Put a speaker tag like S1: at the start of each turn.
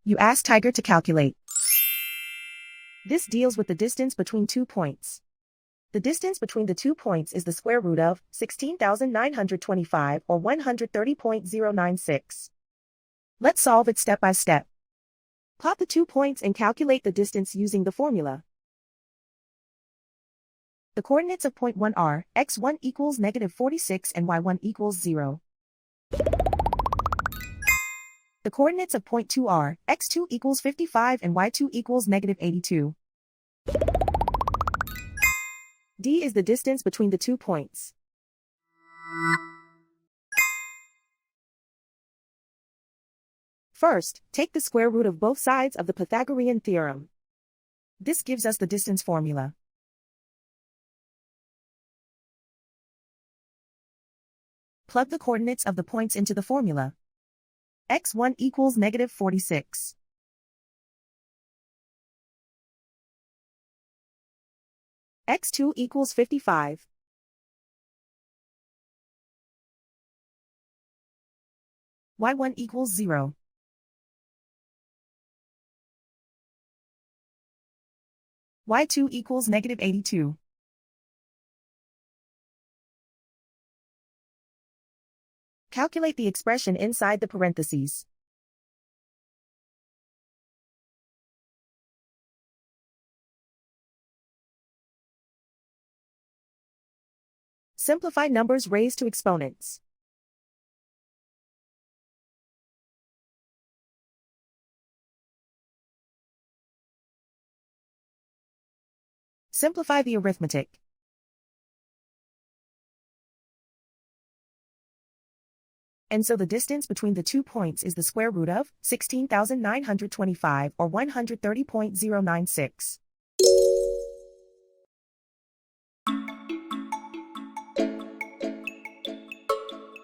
S1: You ask Tiger to calculate. This deals with the distance between 2 points. The distance between the 2 points is the square root of 16,925 or 130.096. Let's solve it step by step. Plot the 2 points and calculate the distance using the formula. The coordinates of point 1 are x1 equals -46 and y1 equals 0. The coordinates of point 2 are x2 equals 55 and y2 equals -82. D is the distance between the 2 points. First, take the square root of both sides of the Pythagorean theorem. This gives us the distance formula. Plug the coordinates of the points into the formula. x1 equals -46. x2 equals 55. y1 equals 0. y2 equals -82. Calculate the expression inside the parentheses. Simplify numbers raised to exponents. Simplify the arithmetic. And so the distance between the 2 points is the square root of 16,925 or 130.096.